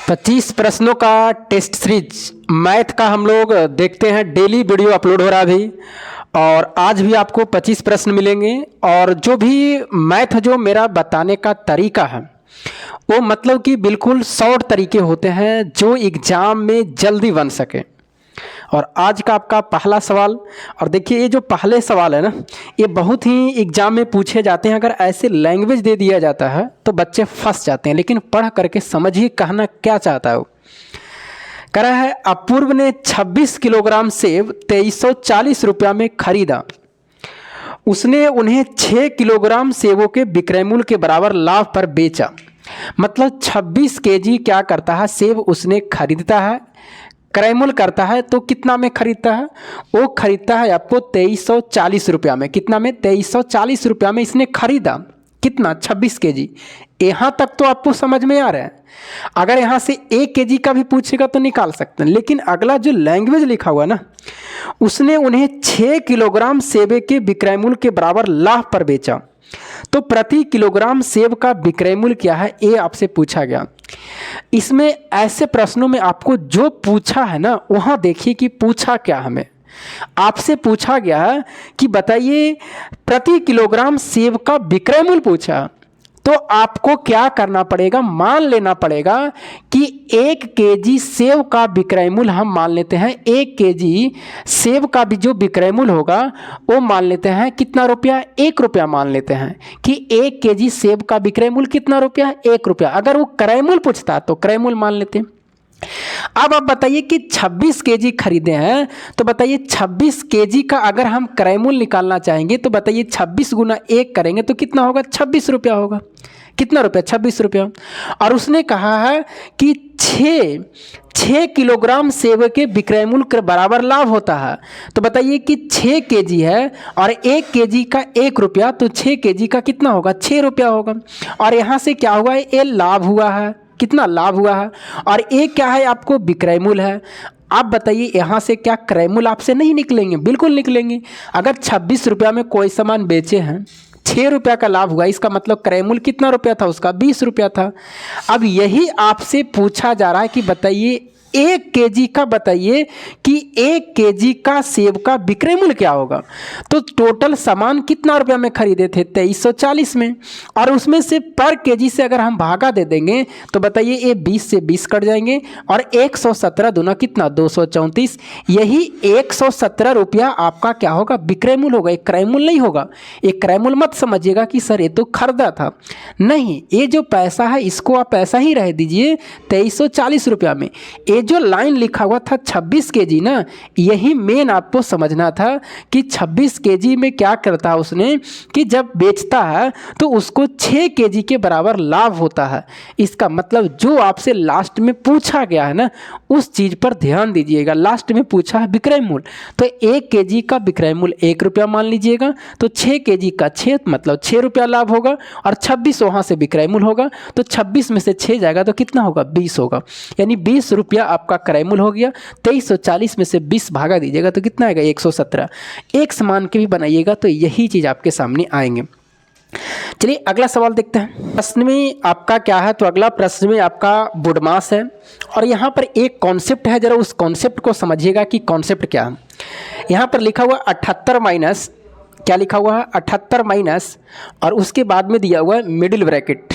25 प्रश्नों का test series math का हम लोग देखते हैं। डेली वीडियो अपलोड हो रहा है अभी, और आज भी आपको 25 प्रश्न मिलेंगे। और जो भी मैथ जो मेरा बताने का तरीका है वो मतलब कि बिल्कुल शॉर्ट तरीके होते हैं जो एग्ज़ाम में जल्दी बन सके। और आज का आपका पहला सवाल, और देखिए ये जो पहले सवाल है ना, ये बहुत ही एग्जाम में पूछे जाते हैं। अगर ऐसे लैंग्वेज दे दिया जाता है तो बच्चे फंस जाते हैं, लेकिन पढ़ करके समझिए कहना क्या चाहता है वो। कह रहा है अपूर्व ने 26 किलोग्राम सेब 2340 रुपया में खरीदा। उसने उन्हें 6 किलोग्राम सेबों के विक्रय मूल्य के बराबर लाभ पर बेचा। मतलब 26 केजी क्या करता है, सेब उसने खरीदता है, क्रय मूल्य करता है तो कितना में खरीदता है, वो खरीदता है आपको 2340 रुपया में। कितना में? 2340 रुपया में इसने खरीदा। कितना? 26 केजी। यहाँ तक तो आपको समझ में आ रहा है। अगर यहाँ से 1 केजी का भी पूछेगा तो निकाल सकते हैं, लेकिन अगला जो लैंग्वेज लिखा हुआ ना, उसने उन्हें 6 किलोग्राम सेबे के विक्रय मूल्य के बराबर लाभ पर बेचा। तो प्रति किलोग्राम सेब का विक्रय मूल्य क्या है, ये आपसे पूछा गया। इसमें ऐसे प्रश्नों में आपको जो पूछा है ना, वहाँ देखिए कि पूछा क्या। हमें आपसे पूछा गया कि बताइए प्रति किलोग्राम सेब का विक्रय मूल्य पूछा, तो आपको क्या करना पड़ेगा, मान लेना पड़ेगा कि 1 केजी सेब का विक्रय मूल्य हम मान लेते हैं। 1 केजी सेब का भी जो विक्रय मूल्य होगा वो मान लेते हैं कितना रुपया, 1 रुपया मान लेते हैं कि 1 केजी सेब का विक्रय मूल्य कितना रुपया, 1 रुपया। अगर वो क्रय मूल्य पूछता तो क्रय मूल्य मान लेते हैं। अब आप बताइए कि 26 केजी खरीदे हैं, तो बताइए 26 केजी का अगर हम क्रय मूल्य निकालना चाहेंगे तो बताइए 26 गुना 1 करेंगे तो कितना होगा, 26 रुपया होगा। कितना रुपया? 26 रुपया। और उसने कहा है कि 6 किलोग्राम सेब के विक्रय मूल्य के बराबर लाभ होता है। तो बताइए कि 6 केजी है और 1 केजी का 1 रुपया, तो 6 केजी का कितना होगा, 6 रुपया होगा। और यहाँ से क्या हुआ है, ये लाभ हुआ है। कितना लाभ हुआ है, और एक क्या है आपको विक्रय मूल्य है। आप बताइए यहाँ से क्या क्रय मूल्य आपसे नहीं निकलेंगे? बिल्कुल निकलेंगे। अगर 26 रुपया में कोई सामान बेचे हैं, 6 रुपया का लाभ हुआ, इसका मतलब क्रय मूल्य कितना रुपया था उसका, 20 रुपया था। अब यही आपसे पूछा जा रहा है कि बताइए 1 केजी का, बताइए कि 1 केजी का सेब का विक्रय मूल्य क्या होगा। तो टोटल सामान कितना रुपया में खरीदे थे, 2340 में, और उसमें से पर केजी से अगर हम भागा दे देंगे तो बताइए ये 20 से 20 कट जाएंगे, और 117 दूना कितना, 234। यही 117 रुपया आपका क्या होगा, विक्रय मूल्य होगा, एक क्रय मूल्य नहीं होगा। एक क्रय मूल्य मत समझिएगा कि सर ये तो खरीदा था, नहीं, ये जो पैसा है इसको आप ऐसा ही रह दीजिए 2340 रुपया में। ये जो लाइन लिखा हुआ था 26 केजी ना, यही मेन आपको समझना था कि 26 केजी में क्या करता है उसने, कि जब बेचता है तो उसको 6 केजी के बराबर लाभ होता है। इसका मतलब जो आपसे लास्ट में पूछा गया है ना, उस चीज़ पर ध्यान दीजिएगा। लास्ट में पूछा है विक्रय मूल्य, तो 1 केजी का विक्रय मूल्य 1 रुपया मान लीजिएगा, तो 6 केजी का 6 मतलब 6 रुपया लाभ होगा, और 26 वहाँ से विक्रय मूल्य होगा, तो 26 में से 6 जाएगा तो कितना होगा, 20 होगा। यानी 20 रुपया आपका क्रय मूल्य हो गया। 2340 में से 20 भागा दीजिएगा तो कितना आएगा, 117। एक समान के भी बनाइएगा तो यही चीज़ आपके सामने आएंगे। चलिए अगला सवाल देखते हैं। प्रश्न में आपका क्या है, तो अगला प्रश्न में आपका बुडमास है, और यहाँ पर एक कॉन्सेप्ट है, जरा उस कॉन्सेप्ट को समझिएगा कि कॉन्सेप्ट क्या है। यहाँ पर लिखा हुआ 78 माइनस, क्या लिखा हुआ है, 78 माइनस, और उसके बाद में दिया हुआ है मिडिल ब्रैकेट,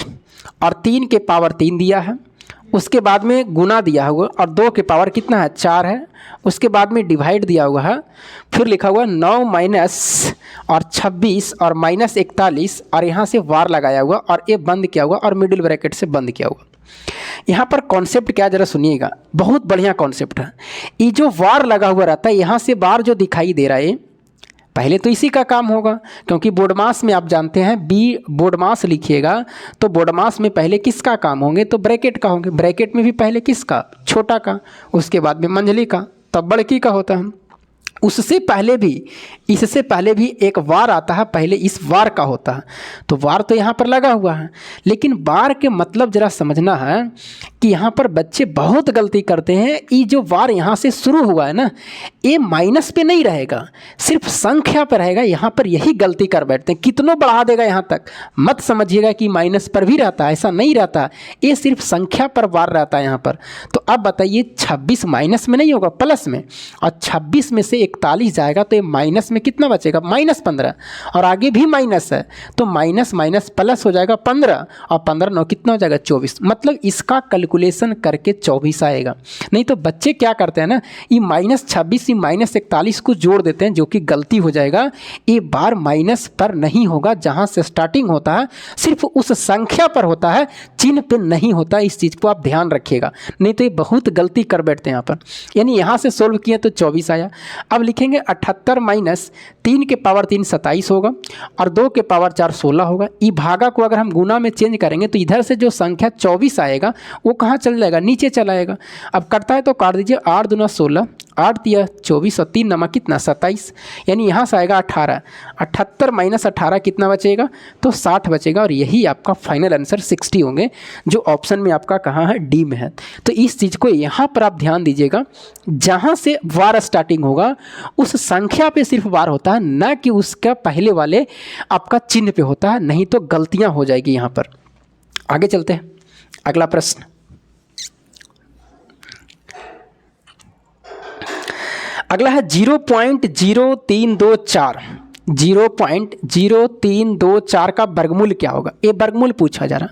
और 3 के पावर 3 दिया है, उसके बाद में गुना दिया हुआ, और 2 के पावर कितना है, 4 है, उसके बाद में डिवाइड दिया हुआ है, फिर लिखा हुआ 9 माइनस और 26 और माइनस 41, और यहाँ से वार लगाया हुआ, और ये बंद किया हुआ, और मिडिल ब्रैकेट से बंद किया हुआ। यहाँ पर कॉन्सेप्ट क्या, जरा सुनिएगा, बहुत बढ़िया कॉन्सेप्ट है। ये जो वार लगा हुआ रहता है, यहाँ से वार जो दिखाई दे रहा है, पहले तो इसी का काम होगा, क्योंकि बोर्डमास में आप जानते हैं बी बोर्डमास लिखिएगा तो बोर्डमास में पहले किसका काम होंगे, तो ब्रैकेट का होंगे। ब्रैकेट में भी पहले किसका, छोटा का, उसके बाद में मंझली का, तब बड़की का होता है। उससे पहले भी, इससे पहले भी एक वार आता है, पहले इस वार का होता है। तो वार तो यहाँ पर लगा हुआ है, लेकिन वार के मतलब ज़रा समझना है कि यहाँ पर बच्चे बहुत गलती करते हैं। ये जो वार यहाँ से शुरू हुआ है ना, ये माइनस पे नहीं रहेगा, सिर्फ संख्या पर रहेगा। यहाँ पर यही गलती कर बैठते हैं, कितनों बढ़ा देगा यहाँ तक। मत समझिएगा कि माइनस पर भी रहता है, ऐसा नहीं रहता, ये सिर्फ संख्या पर वार रहता है यहाँ पर। तो अब बताइए 26 माइनस में नहीं होगा, प्लस में, और 26 में से 41 जाएगा तो ये माइनस में कितना बचेगा, -15, और आगे भी माइनस है तो माइनस माइनस प्लस हो जाएगा 15, और 15 9 कितना हो जाएगा 24। मतलब इसका कैलकुलेशन करके 24 आएगा। नहीं तो बच्चे क्या करते हैं ना, ये -26 ये -41 को जोड़ देते हैं, जो कि गलती हो जाएगा। ये बार माइनस पर नहीं होगा, जहाँ से स्टार्टिंग होता है सिर्फ उस संख्या पर होता है, चिन्ह पे नहीं होता। इस चीज़ को आप ध्यान रखिएगा, नहीं तो ये बहुत गलती कर बैठते हैं यहाँ पर। यानी यहाँ से सोल्व किए तो 24 आया। अब लिखेंगे 78 माइनस 3 के पावर 3 27 होगा, और 2 के पावर 4 16 होगा। ई भागा को अगर हम गुना में चेंज करेंगे तो इधर से जो संख्या 24 आएगा वो कहाँ चल जाएगा, नीचे चला आएगा। अब करता है तो काट दीजिए, 8 दूना 16, 8 तिया 24 और 3 नमा कितना 27, यानी यहाँ से आएगा 18। 78 माइनस 18 कितना बचेगा, तो 60 बचेगा, और यही आपका फाइनल आंसर 60 होंगे, जो ऑप्शन में आपका कहाँ है, डी में है। तो इस चीज़ को यहाँ पर आप ध्यान दीजिएगा, जहाँ से वार स्टार्टिंग होगा उस संख्या पे सिर्फ वार होता है, ना कि उसका पहले वाले आपका चिन्ह पे होता है, नहीं तो गलतियाँ हो जाएगी यहाँ पर। आगे चलते हैं, अगला प्रश्न। अगला है 0.0324, 0.0324 का वर्गमूल क्या होगा। ये वर्गमूल पूछा जा रहा,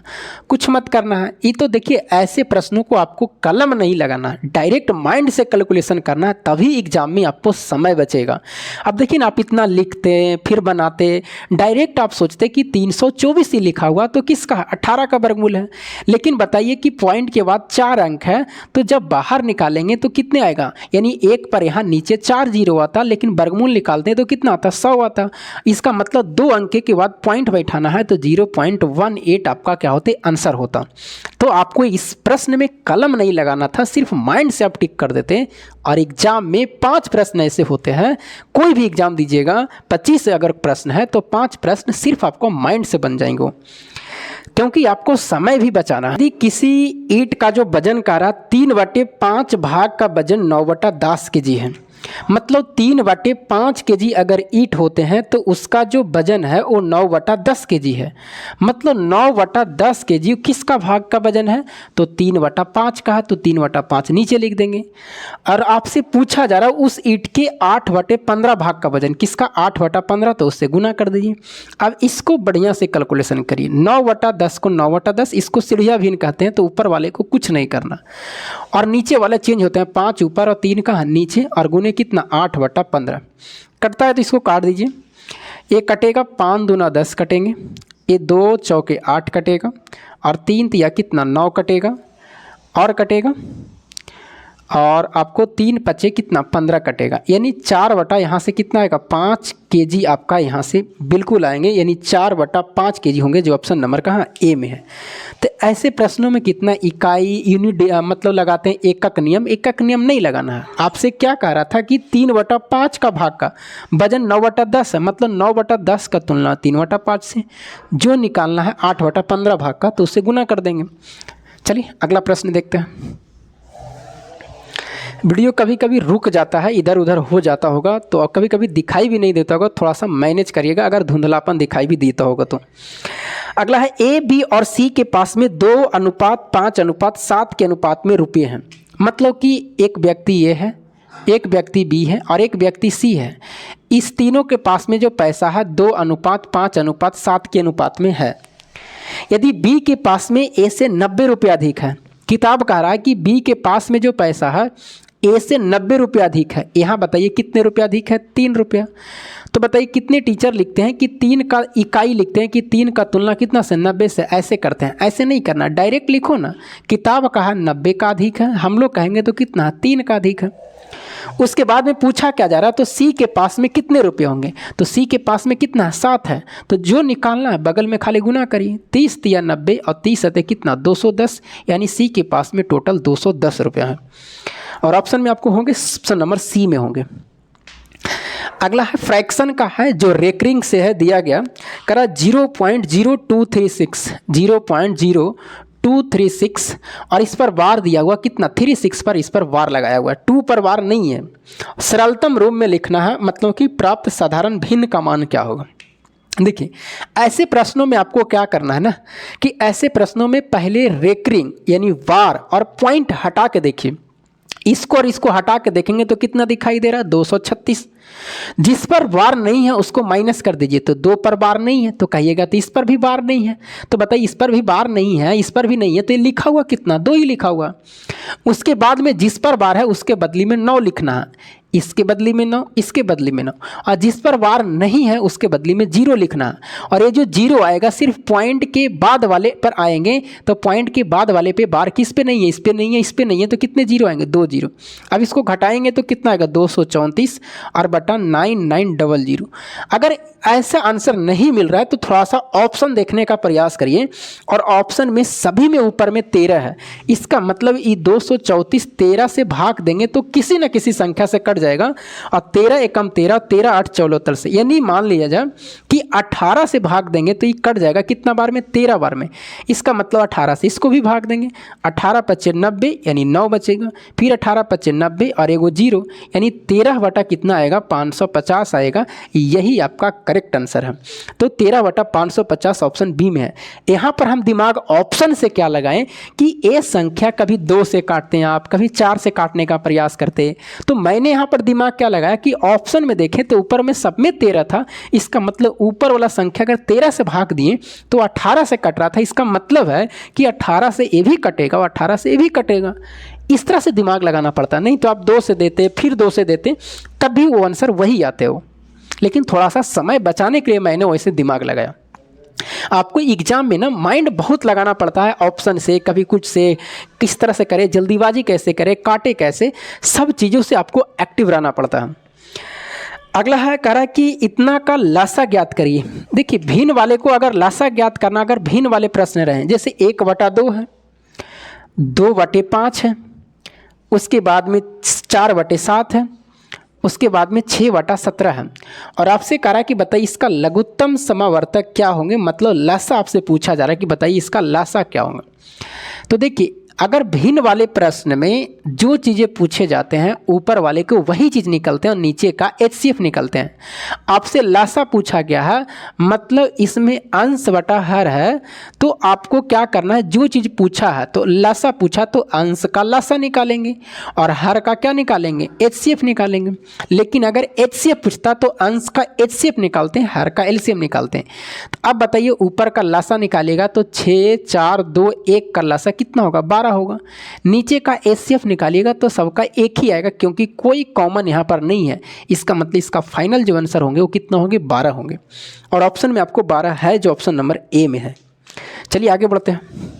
कुछ मत करना है। ये तो देखिए ऐसे प्रश्नों को आपको कलम नहीं लगाना है, डायरेक्ट माइंड से कैलकुलेशन करना है, तभी एग्जाम में आपको समय बचेगा। अब देखिए ना, आप इतना लिखते फिर बनाते, डायरेक्ट आप सोचते कि 324 ही लिखा हुआ तो किसका, 18 का वर्गमूल है। लेकिन बताइए कि पॉइंट के बाद 4 अंक है, तो जब बाहर निकालेंगे तो कितने आएगा, यानी एक पर यहाँ नीचे 4 जीरो आता, लेकिन वर्गमूल निकालते हैं तो कितना आता, 100 आता। इसका मतलब 2 अंक के बाद पॉइंट बैठाना है, तो 0.18 आपका क्या होते, आंसर होता। तो आपको इस प्रश्न में कलम नहीं लगाना था, सिर्फ माइंड से आप टिक कर देते। और एग्जाम में 5 प्रश्न ऐसे होते हैं, कोई भी एग्जाम दीजिएगा 25 से अगर प्रश्न है तो 5 प्रश्न सिर्फ आपको माइंड से बन जाएंगे, क्योंकि आपको समय भी बचाना है। यदि किसी ईंट का जो वजन का रहा 3/5 भाग का वजन 9/10 kg है, मतलब 3/5 kg अगर ईंट होते हैं तो उसका जो वजन है वो 9/10 kg है। मतलब 9/10 kg किसका भाग का वजन है, तो 3/5 का है, तो 3/5 नीचे लिख देंगे। और आपसे पूछा जा रहा है उस ईंट के 8/15 भाग का वजन, किसका 8/15, तो उससे गुना कर दीजिए। अब इसको बढ़िया से कैलकुलेशन करिए, 9/10 को 9/10, इसको सीढ़िया भिन्न कहते हैं, तो ऊपर वाले को कुछ नहीं करना, और नीचे वाले चेंज होते हैं, 5 ऊपर और 3 का नीचे, और गुने कितना 8/15 कटता है, तो इसको काट दीजिए। ये कटेगा 5 दूना 10 कटेंगे, ये 2 चौके 8 कटेगा, और 3 तिया कितना 9 कटेगा, और कटेगा, और आपको 3 पचे कितना 15 कटेगा, यानी 4 यहाँ से कितना आएगा 5 kg आपका यहाँ से बिल्कुल आएंगे, यानी 4/5 kg होंगे, जो ऑप्शन नंबर कहाँ ए में है। तो ऐसे प्रश्नों में कितना इकाई यूनिट मतलब लगाते हैं, एकक नियम। एकक नियम नहीं लगाना है, आपसे क्या कह रहा था कि 3/5 का भाग का वजन 9/10 है, मतलब 9/10 का तुलना 3/5 से, जो निकालना है 8/15 भाग का, तो उससे गुना कर देंगे। चलिए अगला प्रश्न देखते हैं। वीडियो कभी कभी रुक जाता है, इधर उधर हो जाता होगा, तो कभी कभी दिखाई भी नहीं देता होगा, थोड़ा सा मैनेज करिएगा अगर धुंधलापन दिखाई भी देता होगा तो। अगला है ए बी और सी के पास में 2:5:7 के अनुपात में रुपये हैं। मतलब कि एक व्यक्ति ए है, एक व्यक्ति बी है और एक व्यक्ति सी है। इस तीनों के पास में जो पैसा है 2:5:7 के अनुपात में है। यदि बी के पास में ए से 90 रुपये अधिक है, किताब कह रहा है कि बी के पास में जो पैसा है ए से 90 रुपये अधिक है। यहाँ बताइए कितने रुपये अधिक है, 3 रुपया। तो बताइए कितने टीचर लिखते हैं कि 3 का इकाई लिखते हैं कि 3 का तुलना कितना से 90 से, ऐसे करते हैं। ऐसे नहीं करना, डायरेक्ट लिखो ना। किताब कहा 90 का अधिक है, हम लोग कहेंगे तो कितना 3 का अधिक है। उसके बाद में पूछा क्या जा रहा है, तो सी के पास में कितने रुपये होंगे, तो सी के पास में कितना 7 है, तो जो निकालना है बगल में खाली गुना करिए। 30 तिया 90 और 30 सते कितना 210, यानी सी के पास में टोटल 210 रुपया है। और ऑप्शन में आपको होंगे, ऑप्शन नंबर सी में होंगे। अगला है फ्रैक्शन का है जो रेकरिंग से है दिया गया, करा 0.0236 और इस पर वार दिया हुआ कितना 36 पर इस पर वार लगाया हुआ है, 2 पर वार नहीं है। सरलतम रूप में लिखना है, मतलब कि प्राप्त साधारण भिन्न का मान क्या होगा। देखिए ऐसे प्रश्नों में आपको क्या करना है ना कि ऐसे प्रश्नों में पहले रेकरिंग यानी वार और पॉइंट हटा के देखिए, इसको और इसको हटा के देखेंगे तो कितना दिखाई दे रहा है 236। जिस पर वार नहीं है उसको माइनस कर दीजिए, तो 2 पर वार नहीं है तो कहिएगा तो इस पर भी वार नहीं है, तो बताइए इस पर भी वार नहीं है इस पर भी नहीं है, तो ये लिखा हुआ कितना 2 ही लिखा हुआ। उसके बाद में जिस पर वार है उसके बदले में 9 लिखना है, इसके बदले में 9 इसके बदले में 9, और जिस पर वार नहीं है उसके बदले में 0 लिखना है। और ये जो 0 आएगा सिर्फ पॉइंट के बाद वाले पर आएंगे, तो पॉइंट के बाद वाले पे वार किस पे नहीं है, इस पे नहीं है इस पे नहीं है, तो कितने 0 आएंगे 2 0। अब इसको घटाएंगे तो कितना आएगा 234 और बटा 9900। अगर ऐसा आंसर नहीं मिल रहा है तो थोड़ा सा ऑप्शन देखने का प्रयास करिए, और ऑप्शन में सभी में ऊपर में 13 है, इसका मतलब ये 234 13 से भाग देंगे तो किसी न किसी संख्या से कट जाएगा, और 13 एकम 13 13 8 74 से, यानी मान लिया जाए कि 18 से भाग देंगे तो ये कट जाएगा कितना बार में 13 बार में, इसका मतलब 18 से इसको भी भाग देंगे, 18 25 90 यानी 9 बचेगा, फिर 18 25 90 और एगो 0 यानी 13 बटा कितना आएगा 550 आएगा। यही आपका करेक्ट आंसर है। तो 13 बटा 550 ऑप्शन बी में है। यहाँ पर हम दिमाग ऑप्शन से क्या लगाएं कि ये संख्या कभी 2 से काटते हैं आप, कभी 4 से काटने का प्रयास करते हैं, तो मैंने यहाँ पर दिमाग क्या लगाया कि ऑप्शन में देखें तो ऊपर में सब में 13 था, इसका मतलब ऊपर वाला संख्या अगर 13 से भाग दिए तो 18 से कट रहा था, इसका मतलब है कि 18 से ये भी कटेगा और 18 से ये भी कटेगा। इस तरह से दिमाग लगाना पड़ता, नहीं तो आप 2 से देते फिर 2 से देते तब भी वो आंसर वही आते हो। लेकिन थोड़ा सा समय बचाने के लिए मैंने वैसे दिमाग लगाया। आपको एग्जाम में ना माइंड बहुत लगाना पड़ता है, ऑप्शन से कभी कुछ से, किस तरह से करें, जल्दीबाजी कैसे करें, काटे कैसे, सब चीज़ों से आपको एक्टिव रहना पड़ता है। अगला है कह रहा है कि इतना का लासा ज्ञात करिए। देखिए भिन्न वाले को अगर लासा ज्ञात करना, अगर भिन्न वाले प्रश्न रहें जैसे 1/2 है, 2/5 है, उसके बाद में 4/7 है, उसके बाद में 6/17 है, और आपसे कह रहा है कि बताइए इसका लघुत्तम समावर्तक क्या होंगे, मतलब लासा आपसे पूछा जा रहा है कि बताइए इसका लासा क्या होगा। तो देखिए अगर भिन्न वाले प्रश्न में जो चीज़ें पूछे जाते हैं ऊपर वाले को वही चीज़ निकलते हैं और नीचे का HCF निकलते हैं। आपसे लासा पूछा गया है, मतलब इसमें अंश बटा हर है, तो आपको क्या करना है, जो चीज़ पूछा है तो लासा पूछा तो अंश का लासा निकालेंगे और हर का क्या निकालेंगे HCF निकालेंगे। लेकिन अगर HCF पूछता तो अंश का HCF निकालते हैं, हर का LCM निकालते हैं। तो अब बताइए ऊपर का लासा निकालेगा तो 6 4 2 1 का लासा कितना होगा 12 होगा। नीचे का HCF निकालिएगा तो सबका एक ही आएगा, क्योंकि कोई कॉमन यहाँ पर नहीं है। इसका मतलब इसका फाइनल जो आंसर होंगे वो कितना होंगे 12 होंगे, और ऑप्शन में आपको 12 है जो ऑप्शन नंबर ए में है। चलिए आगे बढ़ते हैं।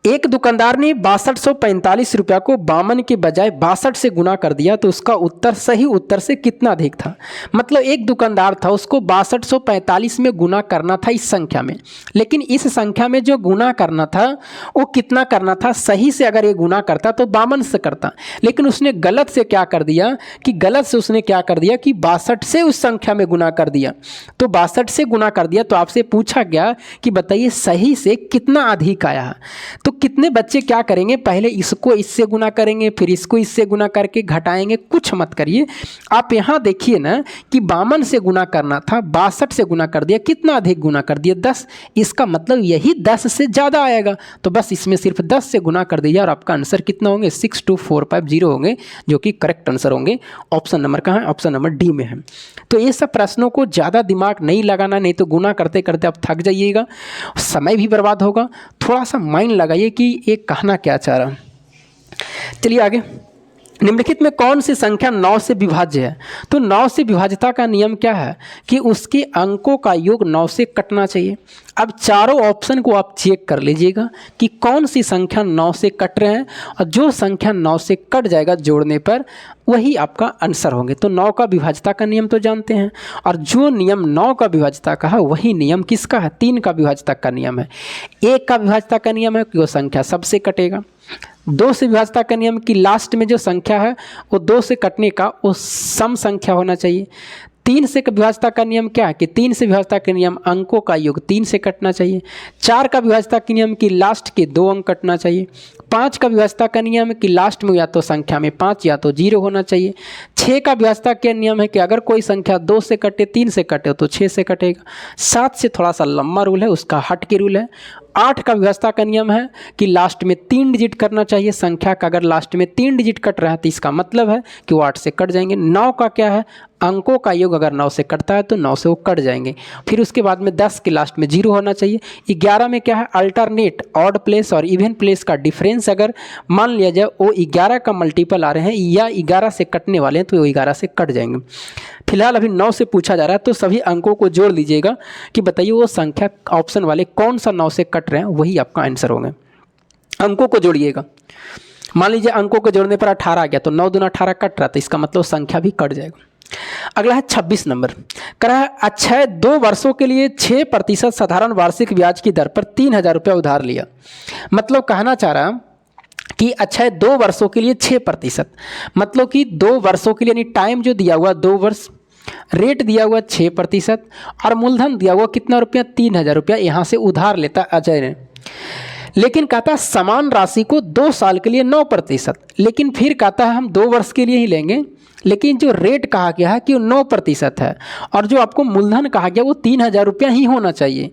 एक दुकानदार ने 6245 रुपया को 52 के बजाय 62 से गुना कर दिया, तो उसका उत्तर सही उत्तर से कितना अधिक था। मतलब एक दुकानदार था, उसको 6245 में गुना करना था इस संख्या में, लेकिन इस संख्या में जो गुना करना था वो कितना करना था, सही से अगर ये गुना करता तो 52 से करता, लेकिन उसने गलत से क्या कर दिया कि गलत से उसने क्या कर दिया कि 62 से उस संख्या में गुना कर दिया। तो 62 से गुना कर दिया तो आपसे पूछा गया कि बताइए सही से कितना अधिक आया है। तो कितने बच्चे क्या करेंगे, पहले इसको इससे गुना करेंगे, फिर इसको इससे गुना करके घटाएंगे। कुछ मत करिए, आप यहाँ देखिए ना कि 52 से गुना करना था, 62 से गुना कर दिया, कितना अधिक गुना कर दिया 10, इसका मतलब यही 10 से ज़्यादा आएगा। तो बस इसमें सिर्फ 10 से गुना कर दीजिए और आपका आंसर कितना होंगे 62450 होंगे, जो कि करेक्ट आंसर होंगे। ऑप्शन नंबर कहाँ है, ऑप्शन नंबर डी में है। तो ये सब प्रश्नों को ज़्यादा दिमाग नहीं लगाना, नहीं तो गुना करते करते आप थक जाइएगा, समय भी बर्बाद होगा। थोड़ा सा माइंड लगाइए कि ये कहना क्या चाह रहा। चलिए आगे। निम्नलिखित में कौन सी संख्या 9 से विभाज्य है। तो 9 से विभाज्यता का नियम क्या है कि उसके अंकों का योग 9 से कटना चाहिए। अब चारों ऑप्शन को आप चेक कर लीजिएगा कि कौन सी संख्या 9 से कट रहे हैं, और जो संख्या 9 से कट जाएगा जोड़ने पर वही आपका आंसर होंगे। तो 9 का विभाज्यता का नियम तो जानते हैं, और जो नियम 9 का विभाज्यता का है वही नियम किसका है, 3 का विभाज्यता का नियम है। 1 का विभाज्यता का नियम है कि वो संख्या सबसे कटेगा। दो से विभाज्यता का नियम कि लास्ट में जो संख्या है वो दो से कटने का वो सम संख्या होना चाहिए। तीन से विभाज्यता का नियम क्या है कि तीन से विभाज्यता का नियम अंकों का योग तीन से कटना चाहिए। चार का विभाज्यता का नियम कि लास्ट के दो अंक कटना चाहिए। पाँच का विभाज्यता का नियम है कि लास्ट में या तो संख्या में पाँच या तो जीरो होना चाहिए। छः का विभाज्यता का नियम है कि अगर कोई संख्या दो से कटे तीन से कटे तो छः से कटेगा। सात से थोड़ा सा लंबा रूल है, उसका हट के रूल है। आठ का विभाज्यता का नियम है कि लास्ट में तीन डिजिट करना चाहिए संख्या का, अगर लास्ट में तीन डिजिट कट रहा है तो इसका मतलब है कि वो 8 से कट जाएंगे। 9 का क्या है, अंकों का योग अगर 9 से कटता है तो 9 से वो कट जाएंगे। फिर उसके बाद में 10 के लास्ट में जीरो होना चाहिए। 11 में क्या है, अल्टरनेट ऑड प्लेस और इवन प्लेस का डिफरेंस अगर मान लिया जाए वो 11 का मल्टीपल आ रहे हैं या 11 से कटने वाले हैं तो वो 11 से कट जाएंगे। फिलहाल अभी 9 से पूछा जा रहा है तो सभी अंकों को जोड़ लीजिएगा कि बताइए वो संख्या ऑप्शन वाले कौन सा 9 से कट रहे हैं, वही आपका आंसर होगा। अंकों को जोड़िएगा। मान लीजिए अंकों को जोड़ने पर 18 आ गया तो 9 दूना 18 कट रहा, तो इसका मतलब संख्या भी कट जाएगा। अगला है 26 नंबर, कह रहा है अक्षय 2 वर्षों के लिए 6% साधारण वार्षिक ब्याज की दर पर 3,000 रुपया उधार लिया। मतलब कहना चाह रहा कि अक्षय 2 वर्षों के लिए 6%, मतलब कि 2 वर्षों के लिए यानी टाइम जो दिया हुआ 2 वर्ष, रेट दिया हुआ 6% और मूलधन दिया हुआ कितना रुपया, 3,000 रुपया यहाँ से उधार लेता अजय ने। लेकिन कहता है समान राशि को 2 साल के लिए 9%, लेकिन फिर कहता है हम 2 वर्ष के लिए ही लेंगे, लेकिन जो रेट कहा गया है कि वो 9% है और जो आपको मूलधन कहा गया वो 3,000 रुपया ही होना चाहिए।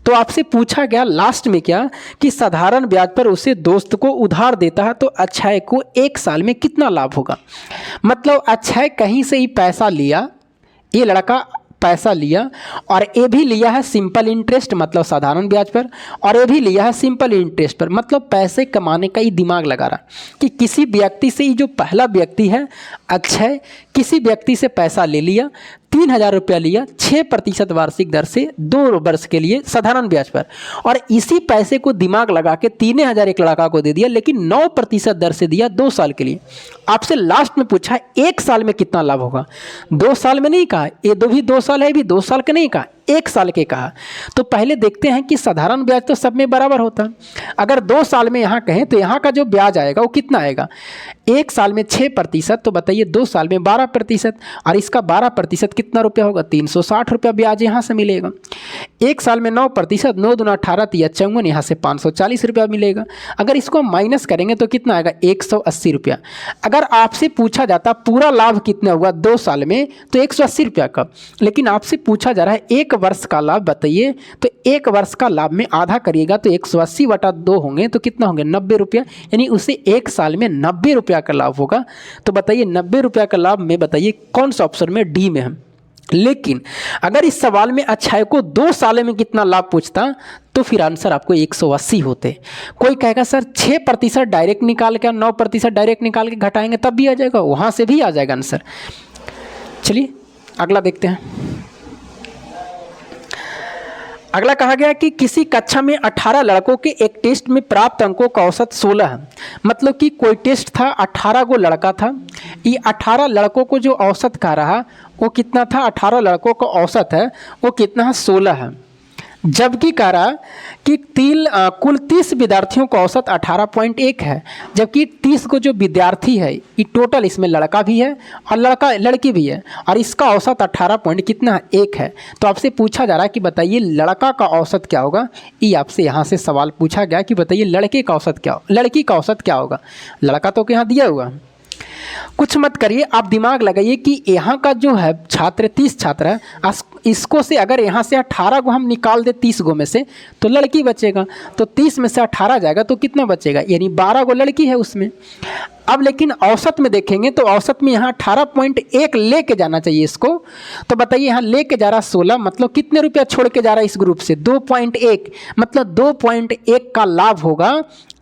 तो आपसे पूछा गया लास्ट में क्या कि साधारण ब्याज पर उसे दोस्त को उधार देता है तो अक्षय को 1 साल में कितना लाभ होगा। मतलब अक्षय कहीं से ही पैसा लिया, ये लड़का पैसा लिया और ये भी लिया है सिंपल इंटरेस्ट मतलब साधारण ब्याज पर, और ये भी लिया है सिंपल इंटरेस्ट पर। मतलब पैसे कमाने का ही दिमाग लगा रहा कि किसी व्यक्ति से, ही जो पहला व्यक्ति है अक्षय, किसी व्यक्ति से पैसा ले लिया, 3,000 रुपया लिया 6% वार्षिक दर से 2 वर्ष के लिए साधारण ब्याज पर, और इसी पैसे को दिमाग लगा के 3,000 एक लड़का को दे दिया, लेकिन 9% दर से दिया 2 साल के लिए। आपसे लास्ट में पूछा 1 साल में कितना लाभ होगा। 2 साल में नहीं कहा, ये भी 2 साल है, भी 2 साल के नहीं कहा, 1 साल के कहा। तो पहले देखते हैं कि साधारण ब्याज तो सब में बराबर होता है। अगर 2 साल में यहाँ कहें तो यहाँ का जो ब्याज आएगा वो कितना आएगा, 1 साल में 6%, तो बताइए 2 साल में 12%, और इसका 12% कितना रुपया होगा, 360 रुपया ब्याज यहाँ से मिलेगा। 1 साल में 9%, 9 दूना 18 तिया 54, यहाँ से 540 रुपया मिलेगा। अगर इसको माइनस करेंगे तो कितना आएगा, 180 रुपया। अगर आपसे पूछा जाता पूरा लाभ कितना हुआ 2 साल में तो 180 रुपया का, लेकिन आपसे पूछा जा रहा है 1 वर्ष का लाभ बताइए, तो 1 वर्ष का लाभ में आधा करिएगा तो 180/2 होंगे तो कितना होंगे, 90 रुपया, यानी उसे 1 साल में 90 रुपया का लाभ होगा। तो बताइए 90 रुपया का लाभ में बताइए कौन सा ऑप्शन में, डी में है। लेकिन अगर इस सवाल में अक्षय को 2 साल में कितना लाभ पूछता तो फिर आंसर आपको 180 होते। कोई कहेगा सर 6% डायरेक्ट निकाल के 9% डायरेक्ट निकाल के घटाएंगे तब भी आ जाएगा, वहाँ से भी आ जाएगा आंसर। चलिए अगला देखते हैं। अगला कहा गया कि किसी कक्षा में 18 लड़कों के एक टेस्ट में प्राप्त अंकों का औसत 16 है। मतलब कि कोई टेस्ट था, 18 को लड़का था, ये 18 लड़कों को जो औसत कहा रहा वो कितना था, 18 लड़कों का औसत है वो कितना है, 16 है। जबकि कह रहा कि कुल 30 विद्यार्थियों का औसत 18.1 है, जबकि 30 को जो विद्यार्थी है ये टोटल, इसमें लड़का भी है और लड़की भी है, और इसका औसत 18 पॉइंट कितना है, 1 है। तो आपसे पूछा जा रहा है कि बताइए लड़का का औसत क्या होगा। ये आपसे यहाँ से सवाल पूछा गया कि बताइए लड़के का औसत क्या, लड़की का औसत क्या होगा। लड़का तो यहाँ दिया हुआ, कुछ मत करिए, आप दिमाग लगाइए कि यहाँ का जो है छात्र 30 छात्र है, इसको से अगर यहाँ से 18 को हम निकाल दे 30 गो में से तो लड़की बचेगा, तो 30 में से 18 जाएगा तो कितना बचेगा, यानी 12 गो लड़की है उसमें। अब लेकिन औसत में देखेंगे तो औसत में यहाँ 18.1 लेके जाना चाहिए इसको। तो बताइए यहाँ लेके जा रहा 16, मतलब कितने रुपया छोड़ के जा रहा है इस ग्रुप से, 2.1, मतलब 2.1 का लाभ होगा।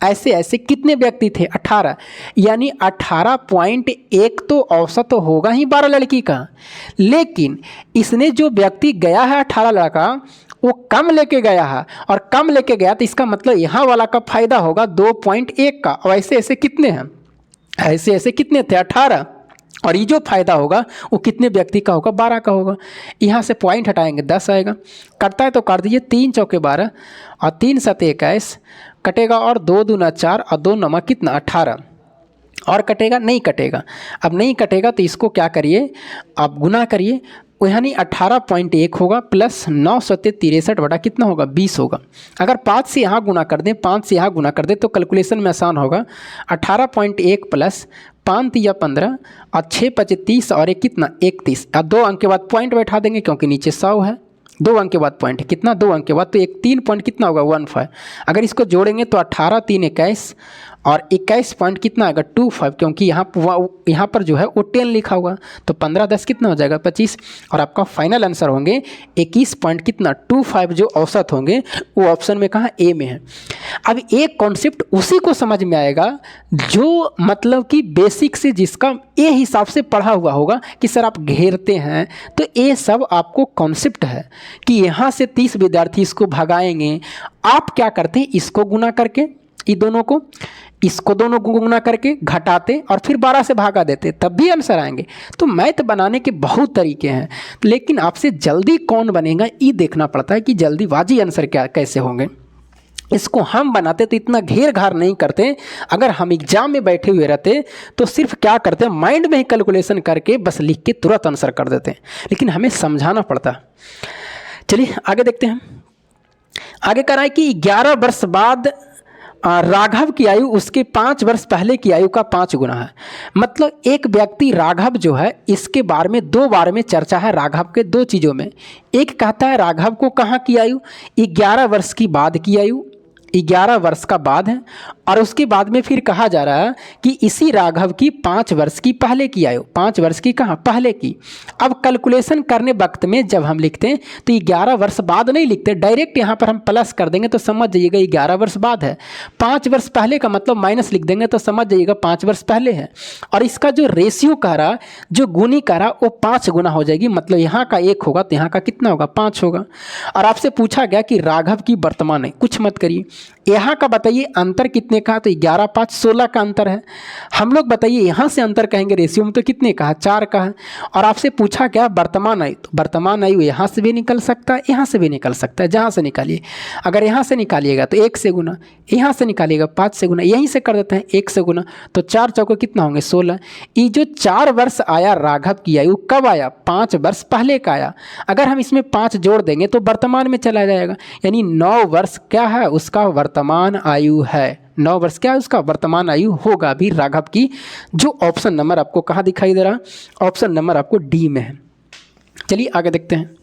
ऐसे ऐसे कितने व्यक्ति थे, 18, यानी 18.1 तो औसत तो होगा ही 12 लड़की का। लेकिन इसने जो व्यक्ति गया है 18 लड़का वो कम लेके गया है, और कम लेके गया तो इसका मतलब यहाँ वाला का फायदा होगा 2.1 का। और ऐसे ऐसे कितने हैं, ऐसे ऐसे कितने थे, 18, और ये जो फायदा होगा वो कितने व्यक्ति का होगा, 12 का होगा। यहाँ से पॉइंट हटाएंगे 10 आएगा, कटता है तो काट दीजिए, 3 चौके 12 और 3 सते 21 कटेगा, और 2 दूना 4 और 2 नमा कितना 18, और कटेगा नहीं कटेगा। अब नहीं कटेगा तो इसको क्या करिए, आप गुना करिए, यानी 18.1 होगा प्लस 9 सत्ते 63 बटा कितना होगा 20 होगा। अगर 5 से यहाँ गुना कर दें, 5 से यहाँ गुना कर दें तो कैलकुलेशन में आसान होगा। 18.1 प्लस 5 या 15 और 6 पचे 30 और एक कितना 31, अब 2 अंक के बाद पॉइंट बैठा देंगे क्योंकि नीचे 100 है, 2 अंक के बाद पॉइंट है कितना, 2 अंक के बाद तो एक 3 पॉइंट कितना होगा 15। अगर इसको जोड़ेंगे तो 18 3 21 और 21 पॉइंट कितना आएगा 25, क्योंकि यहाँ पर जो है वो 10 लिखा हुआ, तो 15 10 कितना हो जाएगा 25, और आपका फाइनल आंसर होंगे 21 पॉइंट कितना 25 जो औसत होंगे वो ऑप्शन में कहाँ ए में है। अब एक कॉन्सेप्ट उसी को समझ में आएगा जो मतलब कि बेसिक से जिसका ए हिसाब से पढ़ा हुआ होगा कि सर आप घेरते हैं, तो ये सब आपको कॉन्सेप्ट है कि यहाँ से 30 विद्यार्थी इसको भगाएंगे, आप क्या करते हैं इसको गुना करके ये दोनों को, इसको दोनों को गुना करके घटाते और फिर 12 से भागा देते, तब भी आंसर आएंगे। तो मैथ बनाने के बहुत तरीके हैं, लेकिन आपसे जल्दी कौन बनेगा ये देखना पड़ता है कि जल्दीबाजी आंसर क्या कैसे होंगे। इसको हम बनाते तो इतना घेर घार नहीं करते, अगर हम एग्जाम में बैठे हुए रहते तो सिर्फ क्या करते हैं माइंड में ही कैलकुलेशन करके बस लिख के तुरंत आंसर कर देते हैं, लेकिन हमें समझाना पड़ता। चलिए आगे देखते हैं। आगे कह रहा है कि 11 वर्ष बाद राघव की आयु उसके 5 वर्ष पहले की आयु का 5 गुना है। मतलब एक व्यक्ति राघव जो है इसके बारे में 2 बार में चर्चा है, राघव के 2 चीज़ों में। एक कहता है राघव को कहाँ की आयु, 11 वर्ष की बाद की आयु, 11 वर्ष का बाद है, और उसके बाद में फिर कहा जा रहा है कि इसी राघव की 5 वर्ष की पहले की आयु, 5 वर्ष की कहाँ पहले की। अब कैलकुलेशन करने वक्त में जब हम लिखते हैं तो 11 वर्ष बाद नहीं लिखते, डायरेक्ट यहाँ पर हम प्लस कर देंगे तो समझ जाइएगा 11 वर्ष बाद है। 5 वर्ष पहले का मतलब माइनस लिख देंगे तो समझ जाइएगा 5 वर्ष पहले है, और इसका जो रेशियो कह रहा, जो गुनी कह रहा वो 5 गुना हो जाएगी, मतलब यहाँ का 1 होगा तो यहाँ का कितना होगा 5 होगा। और आपसे पूछा गया कि राघव की वर्तमान है, कुछ मत करिए, यहाँ का बताइए अंतर कितने का, तो 11 5 16 का अंतर है। हम लोग बताइए यहाँ से अंतर कहेंगे रेशियो में तो कितने का है, 4 का है। और आपसे पूछा क्या वर्तमान आयु, तो वर्तमान आयु यहाँ से भी निकल सकता है, यहाँ से भी निकल सकता है, जहाँ से निकालिए। अगर यहाँ से निकालिएगा तो 1 से गुना, यहाँ से निकालिएगा 5 से गुना, यहीं से कर देते हैं 1 से गुना, तो 4 चौके कितना होंगे 16। ये जो 4 वर्ष आया राघव की आयु कब आया, 5 वर्ष पहले का आया। अगर हम इसमें 5 जोड़ देंगे तो वर्तमान में चला जाएगा, यानी 9 वर्ष क्या है उसका वर्तमान आयु है, 9 वर्ष क्या है उसका वर्तमान आयु होगा भी राघव की। जो ऑप्शन नंबर आपको कहाँ दिखाई दे रहा, ऑप्शन नंबर आपको डी में है। चलिए आगे देखते हैं।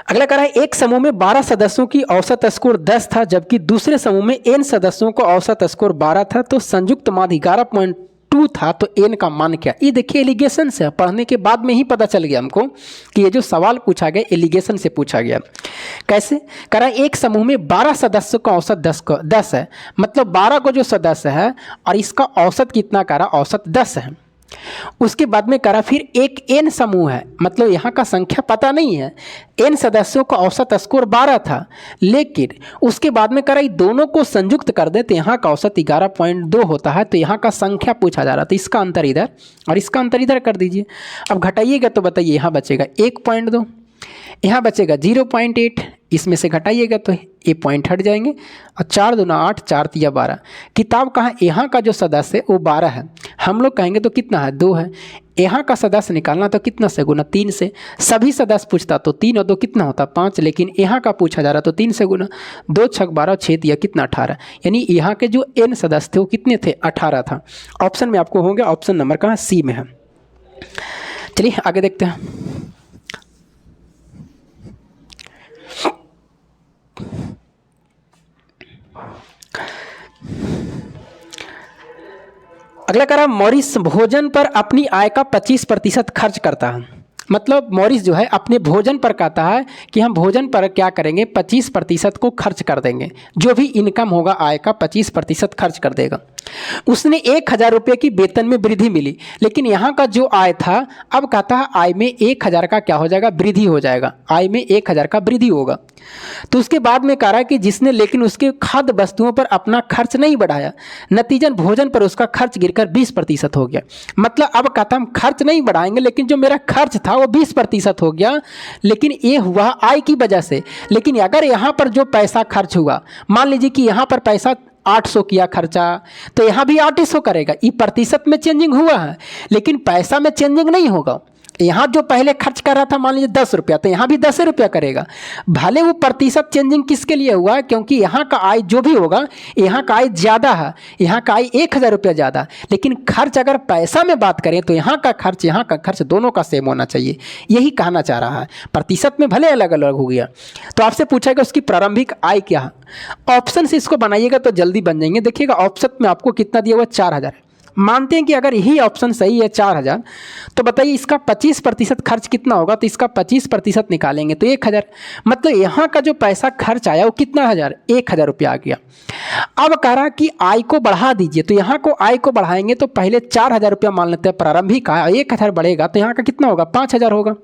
अगला कह रहा है एक समूह में 12 सदस्यों की औसत स्कोर 10 था, जबकि दूसरे समूह में n सदस्यों का औसत स्कोर 12 था, तो संयुक्त मान 11.2 था, तो n का मान क्या। ये देखिए एलिगेशन से, पढ़ने के बाद में ही पता चल गया हमको कि ये जो सवाल पूछा गया एलिगेशन से पूछा गया। कैसे कह रहा है एक समूह में 12 सदस्यों का औसत 10 है, मतलब 12 को जो सदस्य है और इसका औसत कितना कह रहा, औसत 10 है। उसके बाद में करा फिर एक n समूह है, मतलब यहाँ का संख्या पता नहीं है, n सदस्यों का औसत स्कोर 12 था, लेकिन उसके बाद में करा दोनों को संयुक्त कर दे तो यहाँ का औसत 11.2 होता है, तो यहाँ का संख्या पूछा जा रहा था, इसका अंतर इधर और इसका अंतर इधर कर दीजिए। अब घटाइएगा तो बताइए यहाँ बचेगा 1.2, यहाँ बचेगा 0.8, इसमें से घटाइएगा तो ये पॉइंट हट जाएंगे, और 4 दूना 8 4 तिया 12। किताब कहाँ, यहाँ का जो सदस्य है वो 12 है, हम लोग कहेंगे तो कितना है 2 है। यहाँ का सदस्य निकालना तो कितना से गुना 3 से, सभी सदस्य पूछता तो 3 और 2 कितना होता 5, लेकिन यहाँ का पूछा जा रहा तो 3 से गुना, 2 6 12 6 तिया कितना 18, यानी यहाँ के जो n सदस्य थे वो कितने थे 18 था। ऑप्शन में आपको होंगे, ऑप्शन नंबर कहाँ सी में है। चलिए आगे देखते हैं। अगला कह रहा मॉरिस भोजन पर अपनी आय का 25% खर्च करता है, मतलब मॉरिस जो है अपने भोजन पर कहता है कि हम भोजन पर क्या करेंगे 25% को खर्च कर देंगे, जो भी इनकम होगा आय का 25% खर्च कर देगा। उसने 1000 रुपये की वेतन में वृद्धि मिली, लेकिन यहाँ का जो आय था अब कहता है आय में 1000 का क्या हो जाएगा वृद्धि हो जाएगा, आय में 1000 का वृद्धि होगा। तो उसके बाद में कह रहा है कि जिसने लेकिन उसके खाद्य वस्तुओं पर अपना खर्च नहीं बढ़ाया, नतीजन भोजन पर उसका खर्च गिरकर 20% हो गया। मतलब अब कहता हम खर्च नहीं बढ़ाएंगे, लेकिन जो मेरा खर्च था वो 20% हो गया, लेकिन ये हुआ आय की वजह से। लेकिन अगर यहाँ पर जो पैसा खर्च हुआ, मान लीजिए कि यहाँ पर पैसा 800 किया खर्चा, तो यहाँ भी 800 करेगा। ये प्रतिशत में चेंजिंग हुआ है, लेकिन पैसा में चेंजिंग नहीं होगा। यहाँ जो पहले खर्च कर रहा था मान लीजिए 10 रुपया, तो यहाँ भी 10 रुपया करेगा। भले वो प्रतिशत चेंजिंग किसके लिए हुआ, क्योंकि यहाँ का आय जो भी होगा, यहाँ का आय ज़्यादा है, यहाँ का आय 1000 रुपया ज़्यादा। लेकिन खर्च अगर पैसा में बात करें तो यहाँ का खर्च दोनों का सेम होना चाहिए, यही कहना चाह रहा है। प्रतिशत में भले अलग अलग हो गया। तो आपसे पूछेगा उसकी प्रारंभिक आय क्या है। ऑप्शन से इसको बनाइएगा तो जल्दी बन जाएंगे। देखिएगा ऑप्शन में आपको कितना दिया हुआ, 4000। मानते हैं कि अगर यही ऑप्शन सही है 4000, तो बताइए इसका 25% खर्च कितना होगा। तो इसका 25% निकालेंगे तो 1000। मतलब यहाँ का जो पैसा खर्च आया वो कितना, 1000 रुपया आ गया। अब कह रहा कि आय को बढ़ा दीजिए, तो यहाँ को आय को बढ़ाएंगे तो पहले 4000 रुपया मान लेते हैं प्रारंभिक आय, 1000 बढ़ेगा तो यहाँ का कितना होगा, 5000 होगा।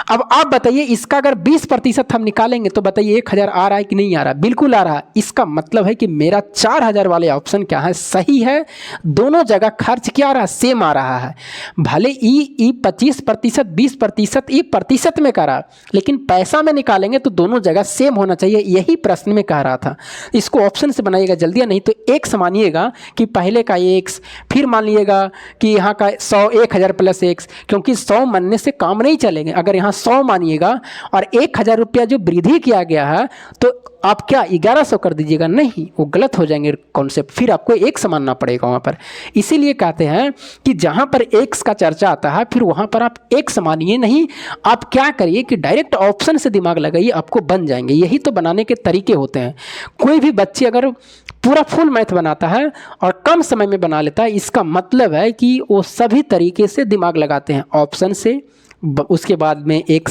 अब आप बताइए इसका अगर 20% हम निकालेंगे तो बताइए 1000 आ रहा है कि नहीं आ रहा, बिल्कुल आ रहा है। इसका मतलब है कि मेरा 4000 वाले ऑप्शन क्या है, सही है। दोनों जगह खर्च क्या आ रहा है, सेम आ रहा है। भले ई 25% 20% ई प्रतिशत में कह रहा, लेकिन पैसा में निकालेंगे तो दोनों जगह सेम होना चाहिए, यही प्रश्न में कह रहा था। इसको ऑप्शन से बनाइएगा जल्दी, नहीं तो x मानिएगा कि पहले का x, फिर मान लीजिएगा कि यहाँ का 100 1000 प्लस x, क्योंकि 100 मानने से काम नहीं चलेगा। अगर यहाँ 100 मानिएगा और 1000 रुपया जो वृद्धि किया गया है तो आप क्या 1100 कर दीजिएगा, नहीं, वो गलत हो जाएंगे कॉन्सेप्ट, फिर आपको x मानना पड़ेगा वहाँ पर। इसीलिए कहते हैं कि जहाँ पर x का चर्चा आता है फिर वहाँ पर आप x मानिए, नहीं आप क्या करिए कि डायरेक्ट ऑप्शन से दिमाग लगाइए, आपको बन जाएंगे। यही तो बनाने के तरीके होते हैं। कोई भी बच्चे अगर पूरा फुल मैथ बनाता है और कम समय में बना लेता है, इसका मतलब है कि वो सभी तरीके से दिमाग लगाते हैं, ऑप्शन से, उसके बाद में एक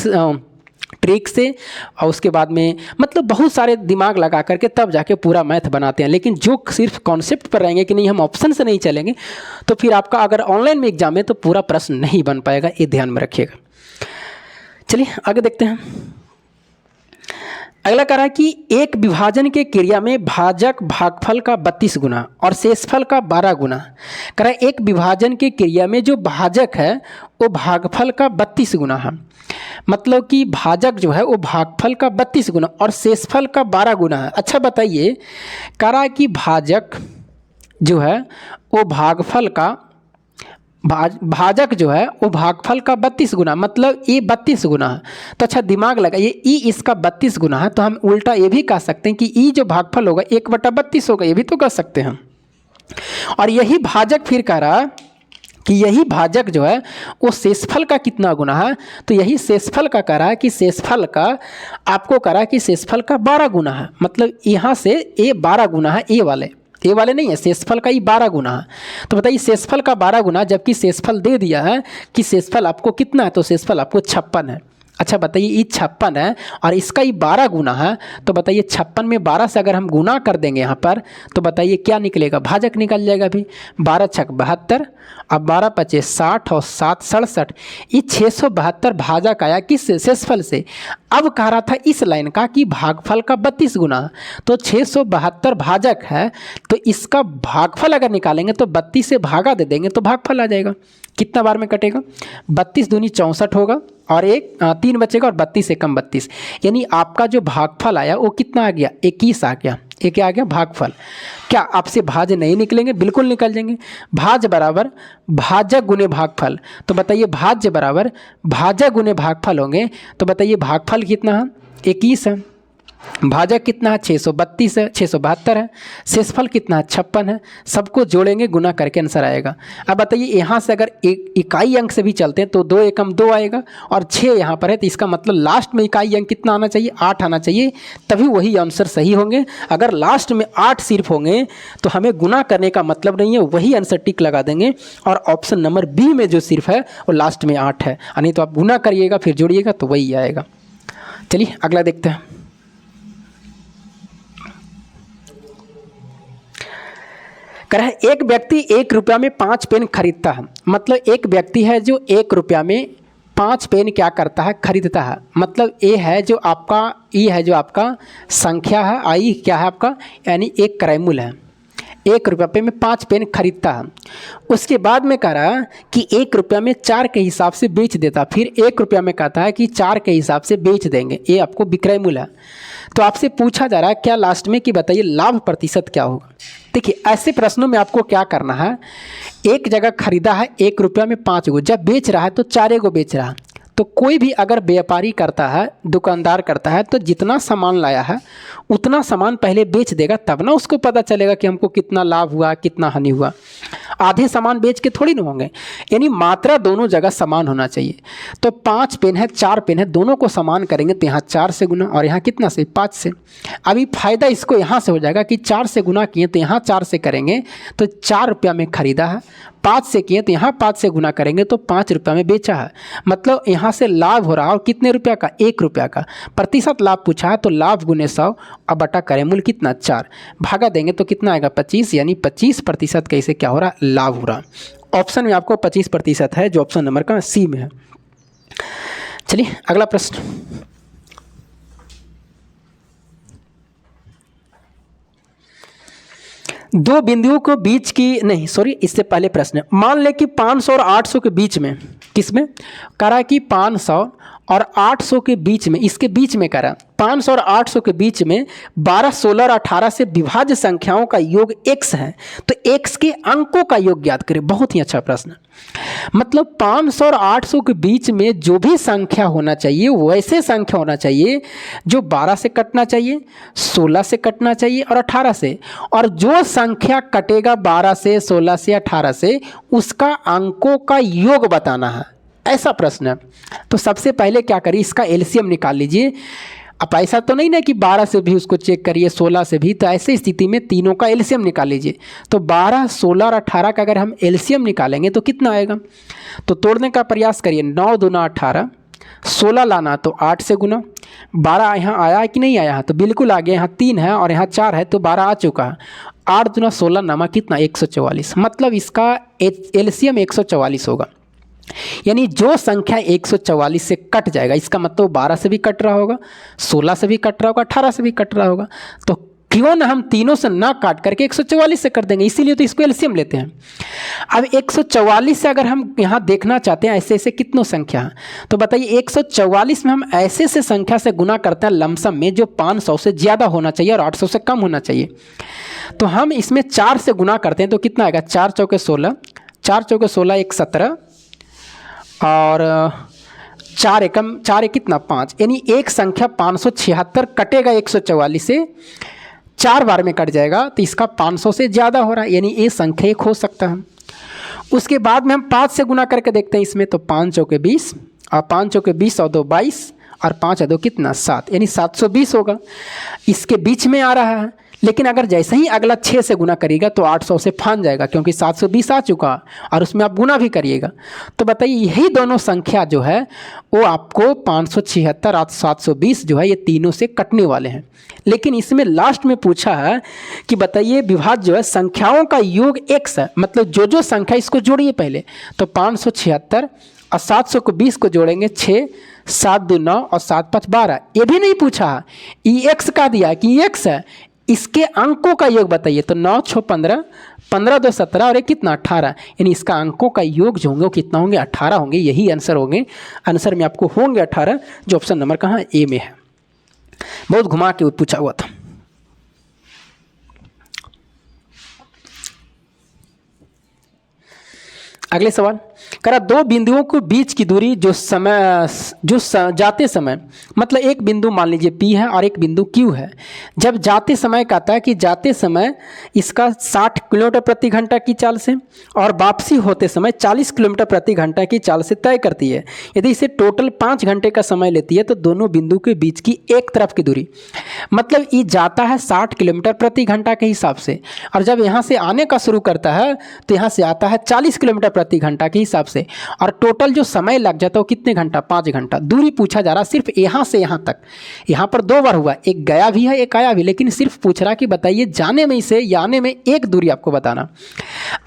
ट्रिक से, और उसके बाद में मतलब बहुत सारे दिमाग लगा करके तब जाके पूरा मैथ बनाते हैं। लेकिन जो सिर्फ कॉन्सेप्ट पर रहेंगे कि नहीं हम ऑप्शन से नहीं चलेंगे, तो फिर आपका अगर ऑनलाइन में एग्जाम है तो पूरा प्रश्न नहीं बन पाएगा, ये ध्यान में रखिएगा। चलिए आगे देखते हैं। अगला कह रहा है कि एक विभाजन के क्रिया में भाजक भागफल का 32 गुना और शेषफल का 12 गुना। कह रहा है एक विभाजन के क्रिया में जो भाजक है वो भागफल का 32 गुना है। मतलब कि भाजक जो है वो भागफल का 32 गुना और शेषफल का 12 गुना है। अच्छा बताइए, कह रहा है कि भाजक जो है वो भागफल का भाजक जो है वो भागफल का 32 गुना, मतलब ये 32 गुना है। तो अच्छा दिमाग लगाइए, ई इसका 32 गुना है, तो हम उल्टा ये भी कह सकते हैं कि ई जो भागफल होगा 1/32 होगा, ये भी तो कह सकते हैं। और यही भाजक फिर कह रहा कि यही भाजक जो है वो शेषफल का कितना गुना है, तो यही शेषफल का कह रहा है कि शेषफल का आपको कह रहा है कि शेषफल का 12 गुना है। मतलब यहाँ से ए 12 गुना है, ए वाले नहीं है, शेषफल का ही 12 गुना है। तो बताइए शेषफल का 12 गुना, जबकि शेषफल दे दिया है कि शेषफल आपको कितना है, तो शेषफल आपको 56 है। अच्छा बताइए ये 56 है और इसका ही 12 गुना है, तो बताइए 56 में 12 से अगर हम गुना कर देंगे यहाँ पर, तो बताइए क्या निकलेगा, भाजक निकल जाएगा। अभी 12 छक 72, अब 12 पचे 60 और 7 67, ये 672 भाजक आया किस से, शेषफल से। अब कह रहा था इस लाइन का कि भागफल का 32 गुना, तो 672 भाजक है, तो इसका भागफल अगर निकालेंगे तो 32 से भागा दे देंगे तो भागफल आ जाएगा। कितना बार में कटेगा, 32 दूनी 64 होगा और 3 बचेगा और 32 से कम 32, यानी आपका जो भागफल आया वो कितना आ गया, 21 आ गया। ये क्या आ गया, भागफल। क्या आपसे भाज्य नहीं निकलेंगे, बिल्कुल निकल जाएंगे। भाज्य बराबर भाजक गुने भागफल, तो बताइए भाज्य बराबर भाजक गुने भागफल होंगे, तो बताइए भागफल कितना है, 21 है। भाजक कितना है, 632 है, 672 है। शेषफल कितना है, 56 है। सबको जोड़ेंगे, गुना करके आंसर आएगा। अब बताइए यहाँ से अगर एक इकाई अंक से भी चलते हैं तो 2 एकम 2 आएगा और 6 यहाँ पर है, तो इसका मतलब लास्ट में इकाई अंक कितना आना चाहिए, 8 आना चाहिए, तभी वही आंसर सही होंगे। अगर लास्ट में 8 सिर्फ होंगे तो हमें गुना करने का मतलब नहीं है, वही आंसर टिक लगा देंगे। और ऑप्शन नंबर बी में जो सिर्फ है वो लास्ट में 8 है, नहीं तो आप गुना करिएगा फिर जोड़िएगा तो वही आएगा। चलिए अगला देखते हैं। कह रहा है एक व्यक्ति 1 रुपया में 5 पेन खरीदता है। मतलब एक व्यक्ति है जो 1 रुपया में 5 पेन क्या करता है, खरीदता है। मतलब ए है जो आपका, ई है जो आपका संख्या है, आई क्या है आपका, यानी एक क्रयमूल्य है। 1 रुपये में 5 पेन खरीदता है। उसके बाद में कह रहा है कि 1 रुपया में 4 के हिसाब से बेच देता, फिर 1 रुपया में कहता है कि 4 के हिसाब से बेच देंगे, ये आपको विक्रय मूल्य है। तो आपसे पूछा जा रहा है क्या लास्ट में कि बताइए लाभ प्रतिशत क्या होगा। देखिए ऐसे प्रश्नों में आपको क्या करना है, एक जगह खरीदा है 1 रुपया में 5 गो, जब बेच रहा है तो 4 गो बेच रहा है। तो कोई भी अगर व्यापारी करता है, दुकानदार करता है, तो जितना सामान लाया है उतना सामान पहले बेच देगा, तब ना उसको पता चलेगा कि हमको कितना लाभ हुआ, कितना हानि हुआ। आधे सामान बेच के थोड़ी ना होंगे, यानी मात्रा दोनों जगह समान होना चाहिए। तो 5 पेन है, 4 पेन है, दोनों को समान करेंगे तो यहाँ 4 से गुना और यहाँ कितना से, 5 से। अभी फ़ायदा इसको यहाँ से हो जाएगा कि 4 से गुना किए तो यहाँ 4 से करेंगे तो 4 रुपया में ख़रीदा है, 5 से किए तो यहाँ 5 से गुना करेंगे तो 5 रुपया में बेचा है। मतलब यहाँ से लाभ हो रहा है, और कितने रुपया का, 1 रुपया का। प्रतिशत लाभ पूछा है तो लाभ गुने 100 अब बटा करें मूल कितना, 4, भागा देंगे तो कितना आएगा, 25, यानी 25% कैसे क्या हो रहा, लाभ हो रहा। ऑप्शन में आपको 25% है, जो ऑप्शन नंबर का सी में है। चलिए अगला प्रश्न। दो बिंदुओं को बीच की, नहीं सॉरी, इससे पहले प्रश्न, मान ले कि 500 और 800 के बीच में, किसमें करा कि 500 और 800 के बीच में, इसके बीच में करा 500 और 800 के बीच में 12, 16 और 18 से विभाज्य संख्याओं का योग x है, तो x के अंकों का योग ज्ञात करें। बहुत ही अच्छा प्रश्न। मतलब 500 और 800 के बीच में जो भी संख्या होना चाहिए वैसे संख्या होना चाहिए जो 12 से कटना चाहिए, 16 से कटना चाहिए और 18 से, और जो संख्या कटेगा 12 से, 16 से, 18 से, उसका अंकों का योग बताना है, ऐसा प्रश्न है। तो सबसे पहले क्या करिए, इसका एलसीएम निकाल लीजिए। अब ऐसा तो नहीं ना कि 12 से भी उसको चेक करिए, 16 से भी, तो ऐसी स्थिति में तीनों का एलसीएम निकाल लीजिए। तो 12, 16 और 18 का अगर हम एलसीएम निकालेंगे तो कितना आएगा, तो तोड़ने का प्रयास करिए। 9 दूना 18, 16 लाना तो 8 से गुना, 12 यहाँ आया कि नहीं आया है, तो बिल्कुल आ गया। यहाँ 3 है और यहाँ 4 है तो 12 आ चुका है। 8 दूना 16 नामा कितना, 144। मतलब इसका एलसीएम 144 होगा। यानी जो संख्या 144 से कट जाएगा, इसका मतलब 12 से भी कट रहा होगा, 16 से भी कट रहा होगा, 18 से भी कट रहा होगा। तो क्यों ना हम तीनों से ना काट करके 144 से कर देंगे, इसीलिए तो इसको एलसीएम लेते हैं। अब 144 से अगर हम यहाँ देखना चाहते हैं ऐसे ऐसे कितनों संख्या है, तो बताइए 144 में हम ऐसे ऐसे संख्या से गुना करते हैं लमसम में जो 500 से ज़्यादा होना चाहिए और 800 से कम होना चाहिए। तो हम इसमें 4 से गुना करते हैं तो कितना आएगा, 4 चौके 16, 4 चौके 16, 1 17 और 4 एकम 4 एक कितना, 5, यानी एक संख्या 576 कटेगा 144 से, 4 बार में कट जाएगा तो इसका 500 से ज़्यादा हो रहा है, यानी ये संख्या एक हो सकता है। उसके बाद में हम 5 से गुना करके देखते हैं इसमें, तो 5 चौके 20 और 5 चौके 20 और 2 22 और 5 2 कितना, 7, यानी 720 होगा। इसके बीच में आ रहा है, लेकिन अगर जैसे ही अगला 6 से गुना करिएगा तो 800 से फान जाएगा, क्योंकि 720 आ चुका और उसमें आप गुना भी करिएगा। तो बताइए यही दोनों संख्या जो है वो आपको 576 और 720 जो है ये तीनों से कटने वाले हैं। लेकिन इसमें लास्ट में पूछा है कि बताइए विभाज्य जो है संख्याओं का योग x है, मतलब जो संख्या, इसको जोड़िए पहले, तो 576 और 720 को जोड़ेंगे 6, 7 2 9 और 7 5 12। ये भी नहीं पूछा, ई एक्स का दिया कि x है, इसके अंकों का योग बताइए, तो 9 6 15, 15 2 17 और एक कितना, 18, यानी इसका अंकों का योग जो होंगे वो कितना होंगे, 18 होंगे। यही आंसर होंगे, आंसर में आपको होंगे 18, जो ऑप्शन नंबर कहाँ, ए में है। बहुत घुमा के पूछा हुआ था। अगले सवाल करा, दो बिंदुओं के बीच की दूरी जाते समय, मतलब एक बिंदु मान लीजिए P है और एक बिंदु Q है। जब जाते समय कहता है कि जाते समय इसका 60 किलोमीटर प्रति घंटा की चाल से और वापसी होते समय 40 किलोमीटर प्रति घंटा की चाल से तय करती है। यदि इसे टोटल 5 घंटे का समय लेती है तो दोनों बिंदु के बीच की एक तरफ की दूरी, मतलब ये जाता है 60 किलोमीटर प्रति घंटा के हिसाब से, और जब यहाँ से आने का शुरू करता है तो यहाँ से आता है 40 किलोमीटर प्रति घंटा के हिसाब हिसाब से, और टोटल जो समय लग जाता है वो कितने घंटा, 5 घंटा। दूरी पूछा जा रहा सिर्फ यहाँ से यहाँ तक। यहाँ पर 2 बार हुआ, एक गया भी है एक आया भी, लेकिन सिर्फ पूछ रहा कि बताइए जाने में से या आने में एक दूरी आपको बताना।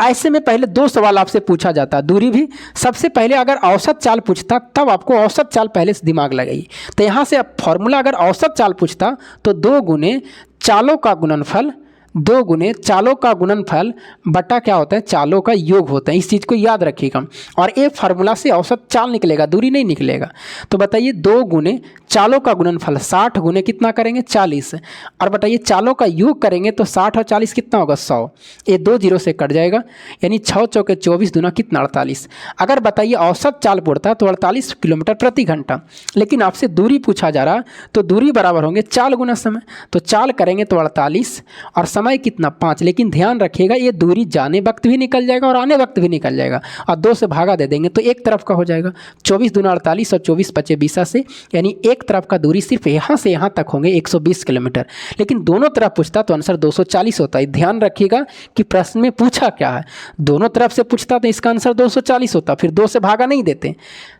ऐसे में पहले 2 सवाल आपसे पूछा जाता, दूरी भी। सबसे पहले अगर औसत चाल पूछता तब आपको औसत चाल पहले से दिमाग लगाइए। तो यहाँ से अब फॉर्मूला अगर औसत चाल पूछता तो 2 गुने चालों का गुणनफल, 2 गुने चालों का गुणनफल बटा क्या होता है, चालों का योग होता है। इस चीज़ को याद रखिएगा। और ये फार्मूला से औसत चाल निकलेगा, दूरी नहीं निकलेगा। तो बताइए 2 गुने चालों का गुणनफल 60 गुने कितना करेंगे, 40। और बताइए चालों का योग करेंगे तो 60 और 40 कितना होगा, 100। ये 2 जीरो से कट जाएगा, यानी 6 चौके 24 दूना कितना, 48। अगर बताइए औसत चाल पड़ता तो 48 किलोमीटर प्रति घंटा, लेकिन आपसे दूरी पूछा जा रहा तो दूरी बराबर होंगे चाल गुना समय। तो चाल करेंगे तो 48 और समय कितना, 5। लेकिन ध्यान रखिएगा ये दूरी जाने वक्त भी निकल जाएगा और आने वक्त भी निकल जाएगा, और 2 से भागा दे देंगे तो एक तरफ का हो जाएगा। 24 दूना 48 और 24 पचे 20 से, यानी एक तरफ का दूरी सिर्फ यहाँ से यहाँ तक होंगे 120 किलोमीटर। लेकिन दोनों तरफ पूछता तो आंसर 240 होता है। ध्यान रखिएगा कि प्रश्न में पूछा क्या है। दोनों तरफ से पूछता तो इसका आंसर 240 होता, फिर 2 से भागा नहीं देते,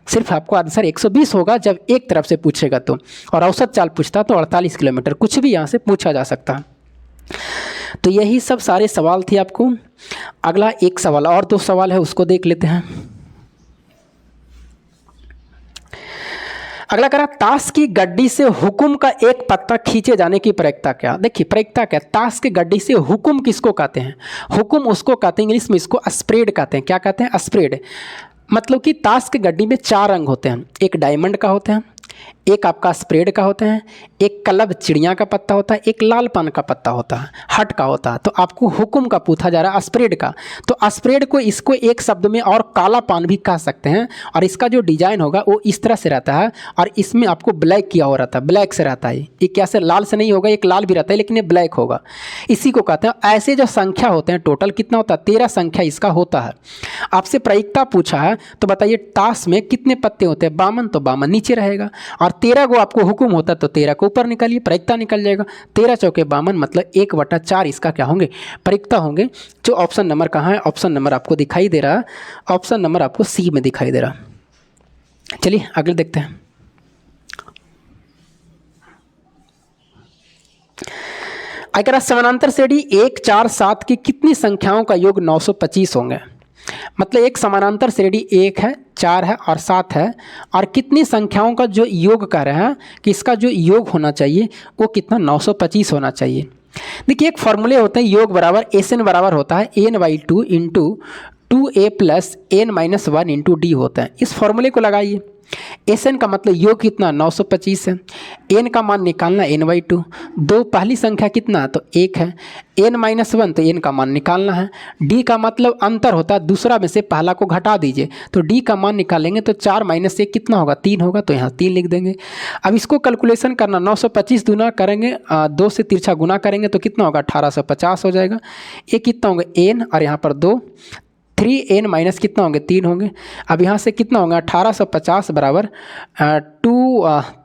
सिर्फ आपको आंसर 120 होगा जब एक तरफ से पूछेगा तो। और औसत चाल पूछता तो 48 किलोमीटर, कुछ भी यहाँ से पूछा जा सकता। तो यही सब सारे सवाल थे आपको। अगला एक सवाल और 2 सवाल है, उसको देख लेते हैं। अगला करा, ताश की गड्डी से हुकुम का एक पत्ता खींचे जाने की प्रक्रिया क्या। देखिए प्रक्रिया क्या, ताश की गड्डी से हुकुम किसको कहते हैं, हुकुम उसको कहते हैं, इंग्लिश में इसको स्प्रेड कहते हैं। क्या कहते हैं, स्प्रेड। मतलब कि ताश की गड्डी में 4 रंग होते हैं, एक डायमंड का होता है, एक आपका स्प्रेड का होता है, एक कलब चिड़िया का पत्ता होता है, एक लाल पान का पत्ता होता है, हट का होता है। तो आपको हुकुम का पूछा जा रहा है, स्प्रेड का। तो स्प्रेड को इसको एक शब्द में और काला पान भी कह सकते हैं। और इसका जो डिजाइन होगा वो इस तरह से रहता है, और इसमें आपको ब्लैक किया हो रहता है, ब्लैक से रहता है। ये कैसे, लाल से नहीं होगा, एक लाल भी रहता है लेकिन ये ब्लैक होगा। इसी को कहते हैं। ऐसे जो संख्या होते हैं टोटल कितना होता है, 13 संख्या इसका होता है। आपसे प्रायिकता पूछा है तो बताइए ताश में कितने पत्ते होते हैं, 52, तो 52 नीचे रहेगा। और 13 को आपको हुकुम होता तो 13 को ऊपर निकालिए, प्रायिकता निकल जाएगा। 13 चौके 52 मतलब 1/4 इसका क्या होंगे, प्रायिकता होंगे। जो ऑप्शन नंबर कहाँ है, ऑप्शन नंबर आपको दिखाई दे रहा है, ऑप्शन नंबर आपको सी में दिखाई दे रहा। चलिए अगले देखते हैं। अगर समानांतर श्रेणी 1, 4, 7 की कितनी संख्याओं का योग 925 होंगे। मतलब एक समानांतर श्रेणी 1 है, 4 है और 7 है, और कितनी संख्याओं का जो योग कर रहे हैं कि इसका जो योग होना चाहिए वो कितना, 925 होना चाहिए। देखिए एक फॉर्मूले होते हैं, योग बराबर SN बराबर होता है n/2 into 2a plus n-1 into D होता है। इस फॉर्मूले को लगाइए। SN का मतलब योग कितना, 925 है। n का मान निकालना n/2, 2 पहली संख्या कितना तो 1 है, n-1 तो n का मान निकालना है। d का मतलब अंतर होता है, दूसरा में से पहला को घटा दीजिए, तो d का मान निकालेंगे तो 4 - 1 कितना होगा, 3 होगा, तो यहाँ 3 लिख देंगे। अब इसको कैलकुलेशन करना, 925 गुना करेंगे, 2 से तिरछा गुना करेंगे तो कितना होगा, 1850 हो जाएगा। ये कितना होगा n, और यहाँ पर 2, 3n माइनस कितना होंगे, 3 होंगे। अब यहाँ से कितना होगा, 1850 बराबर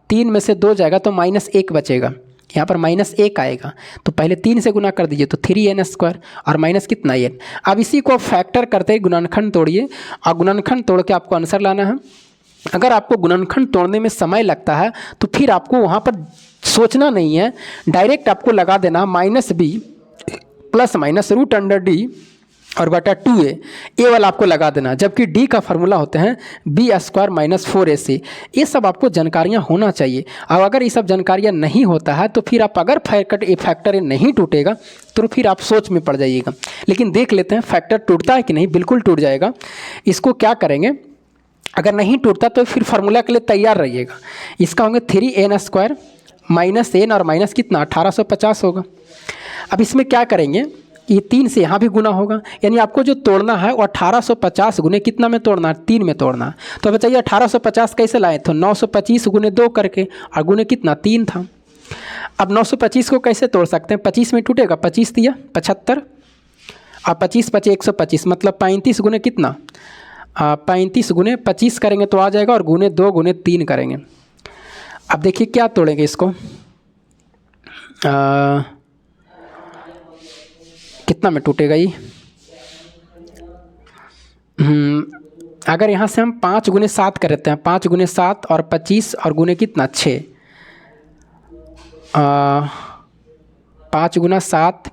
3 में से 2 जाएगा तो -1 बचेगा, यहाँ पर -1 आएगा। तो पहले 3 से गुना कर दीजिए तो 3n² और माइनस कितना n। अब इसी को फैक्टर करते ही गुणनखंड तोड़िए, और गुणनखंड तोड़ के आपको आंसर लाना है। अगर आपको गुणनखंड तोड़ने में समय लगता है तो फिर आपको वहाँ पर सोचना नहीं है, डायरेक्ट आपको लगा देना -b प्लस माइनस √d और बटा 2a, ए वाला आपको लगा देना। जबकि डी का फार्मूला होते हैं b² - 4ac। ये सब आपको जानकारियाँ होना चाहिए। और अगर ये सब जानकारियाँ नहीं होता है तो फिर आप अगर फैक्टर नहीं टूटेगा तो फिर आप सोच में पड़ जाइएगा। लेकिन देख लेते हैं फैक्टर टूटता है कि नहीं, बिल्कुल टूट जाएगा। इसको क्या करेंगे, अगर नहीं टूटता तो फिर फार्मूला के लिए तैयार रहिएगा। इसका होंगे 3n² माइनस n और माइनस कितना 1850 होगा। अब इसमें क्या करेंगे, ये 3 से यहाँ भी गुना होगा, यानी आपको जो तोड़ना है वो 1850 गुने कितना में तोड़ना है, 3 में तोड़ना है। तो बताइए 1850 कैसे लाए, तो 925 गुने 2 करके, और गुने कितना 3 था। अब 925 को कैसे तोड़ सकते हैं, 25 में टूटेगा, 25 दिया 75 और 25 × 5 = 125, मतलब 35 गुने कितना 35 गुने 25 करेंगे तो आ जाएगा, और गुने 2 गुने 3 करेंगे। अब देखिए क्या तोड़ेंगे इसको, कितना में टूटेगा ये, अगर यहाँ से हम 5 गुने 7 कर देते हैं, 5 गुने 7 और 25 और गुने कितना 6, 5 गुना 7,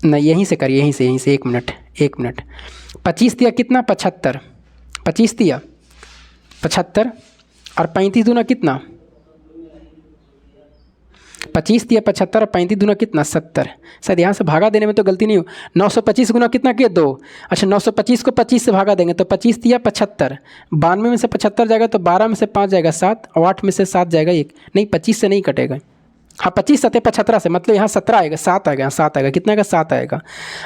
नहीं यहीं से करिए, यहीं से 1 मिनट 25 दिया कितना 75, 25 दिया 75 और 35 दूना कितना 25 दिया 75 और 35 दूना कितना 70। शायद यहाँ से भागा देने में तो गलती नहीं हो। 925 गुना कितना किया 2। अच्छा 925 को 25 से भागा देंगे तो 25 दिया 75, 92 में से 75 जाएगा तो 12 में से 5 जाएगा 7 और 8 में से 7 जाएगा 1, नहीं 25 से नहीं कटेगा। हाँ 25 7 75 से, मतलब यहाँ 17 आएगा, 7 आएगा, 7 आएगा, कितना का 7 आएगा।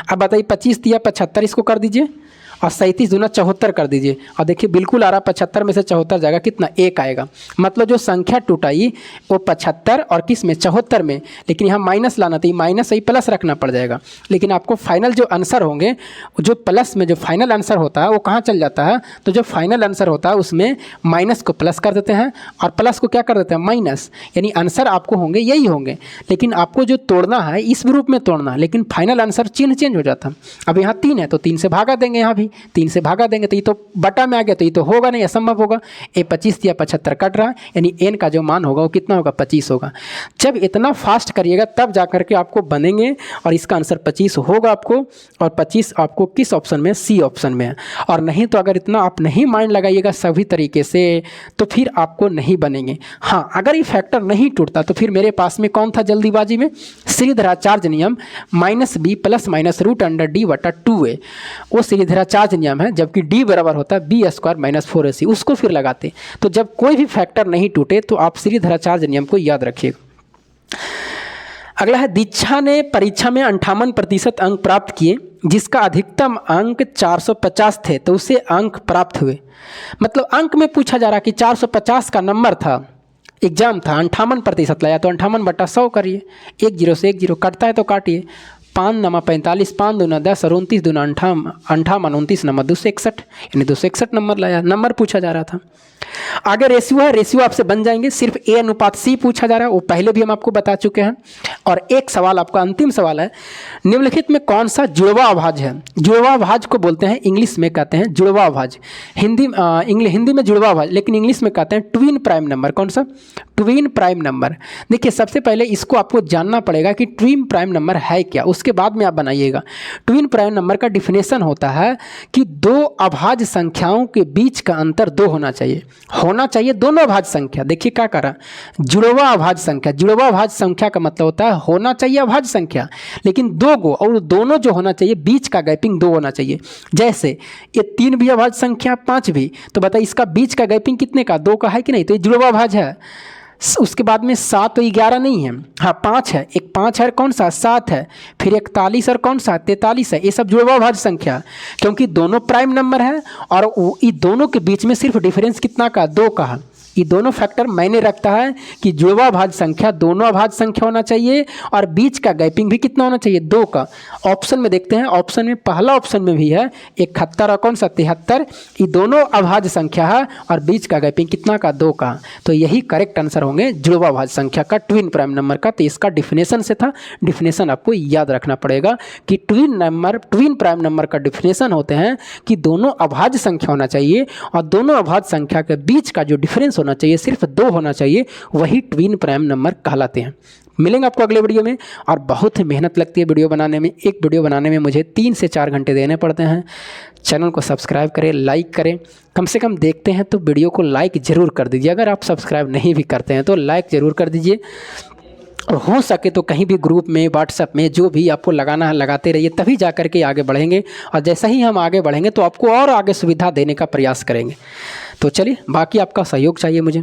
अब बताइए 25 दिया 75, इसको कर दीजिए और 37 दूना 74 कर दीजिए और देखिए बिल्कुल आ रहा, 75 में से 74 जाएगा कितना 1 आएगा। मतलब जो संख्या टूटाई वो 75 और किस में 74 में, लेकिन यहाँ माइनस लाना था, माइनस सही प्लस रखना पड़ जाएगा। लेकिन आपको फाइनल जो आंसर होंगे, जो प्लस में जो फाइनल आंसर होता है वो कहाँ चल जाता है, तो जो फाइनल आंसर होता है उसमें माइनस को प्लस कर देते हैं और प्लस को क्या कर देते हैं माइनस, यानी आंसर आपको होंगे यही होंगे। लेकिन आपको जो तोड़ना है इस रूप में तोड़ना, लेकिन फाइनल आंसर चिन्ह चेंज हो जाता। अब यहाँ 3 है तो 3 से भागा देंगे, यहाँ भी 3 से भागा देंगे तो ये तो बटा में आ गया, तो ये तो होगा नहीं, असंभव होगा। 25 दिया 75 कट रहा है, यानी n का जो मान होगा वो कितना होगा 25 होगा। जब इतना फास्ट करिएगा तब जा करके आपको बनेंगे और इसका आंसर 25 होगा आपको, और 25 आपको किस ऑप्शन में, सी ऑप्शन में है। और नहीं तो अगर इतना आप नहीं माइंड लगाइएगा सभी तरीके से तो फिर आपको नहीं बनेंगे। हाँ अगर ये फैक्टर नहीं टूटता तो फिर मेरे पास में कौन था जल्दीबाजी में, श्रीधराचार्य नियम -b + -√d/2a, वो श्रीधराचार्य नियम है, जबकि d बराबर होता है b² - 4ac, उसको फिर लगाते। तो जब कोई भी फैक्टर नहीं टूटे तो आप श्रीधराचार्य नियम को याद रखिएगा। अगला है, दीक्षा ने परीक्षा में 58% अंक प्राप्त किए, जिसका अधिकतम अंक 450 थे तो उसे अंक प्राप्त हुए। मतलब अंक में पूछा जा रहा कि 450 का नंबर था, एग्जाम था, 58% लाया तो 58/100 करिए, 1 0 से 1 0 कटता है तो काटिए, 5 नमा 45, 5 दूना 10 और 29 दूना 58, 29 नमा 261, यानी 261 नंबर लाया। नंबर पूछा जा रहा था। आगे रेशियो है, रेशियो आपसे बन जाएंगे, सिर्फ A/C पूछा जा रहा है, वो पहले भी हम आपको बता चुके हैं। और एक सवाल आपका अंतिम सवाल है, निम्नलिखित में कौन सा जुड़वा अभाज्य है। जुड़वा अभाज्य को बोलते हैं, इंग्लिश में कहते हैं जुड़वा अभाज्य, हिंदी में जुड़वा अभाज्य, लेकिन इंग्लिश में कहते हैं ट्विन प्राइम नंबर। कौन सा, ट्विन प्राइम नंबर। देखिए सबसे पहले इसको आपको जानना पड़ेगा कि ट्विन प्राइम नंबर है क्या, उसके बाद में आप बनाइएगा। ट्विन प्राइम नंबर का डिफिनेशन होता है कि दो अभाज्य संख्याओं के बीच का अंतर 2 होना चाहिए दोनों अभाज्य संख्या। देखिए क्या करा, जुड़वा अभाज्य संख्या, जुड़वा अभाज्य संख्या का मतलब होता है होना चाहिए अभाज्य संख्या, लेकिन 2 गो, और दोनों जो होना चाहिए बीच का गैपिंग 2 होना चाहिए। जैसे ये 3 भी अभाज्य संख्या, 5 भी, तो बताइए इसका बीच का गैपिंग कितने का, 2 का है कि नहीं, तो ये जुड़वा अभाज्य है। उसके बाद में 7 तो 11 नहीं है, हाँ 5 है, एक 5 है, कौन सा 7 है, फिर 41 और कौन सा 43 है, ये सब जुड़वा अभाज्य संख्या, क्योंकि दोनों प्राइम नंबर है और ये दोनों के बीच में सिर्फ डिफरेंस कितना का, 2 का है। ये दोनों फैक्टर मायने रखता है कि जुड़वा अभाज्य संख्या दोनों अभाज्य संख्या होना चाहिए और बीच का गैपिंग भी कितना होना चाहिए, 2 का। ऑप्शन में देखते हैं, ऑप्शन में पहला ऑप्शन में भी है 71 और कौन सा 73, ये दोनों अभाज्य संख्या है और बीच का गैपिंग कितना का, 2 का। तो यही करेक्ट आंसर होंगे जुड़वा अभाज्य संख्या का, ट्विन प्राइम नंबर का। तो इसका डिफिनेशन से था, डिफिनेशन आपको याद रखना पड़ेगा कि ट्विन प्राइम नंबर का डिफिनेशन होते हैं कि दोनों अभाज्य संख्या होना चाहिए और दोनों अभाज्य संख्या के बीच का जो डिफरेंस होना चाहिए सिर्फ 2 होना चाहिए, वही ट्विन प्राइम नंबर कहलाते हैं। मिलेंगे आपको अगले वीडियो में। और बहुत ही मेहनत लगती है वीडियो बनाने में, एक वीडियो बनाने में मुझे 3 से 4 घंटे देने पड़ते हैं। चैनल को सब्सक्राइब करें, लाइक करें, कम से कम देखते हैं तो वीडियो को लाइक ज़रूर कर दीजिए। अगर आप सब्सक्राइब नहीं भी करते हैं तो लाइक ज़रूर कर दीजिए, और हो सके तो कहीं भी ग्रुप में, व्हाट्सएप में, जो भी आपको लगाना है लगाते रहिए, तभी जा कर के आगे बढ़ेंगे। और जैसा ही हम आगे बढ़ेंगे तो आपको और आगे सुविधा देने का प्रयास करेंगे। तो चलिए, बाकी आपका सहयोग चाहिए मुझे।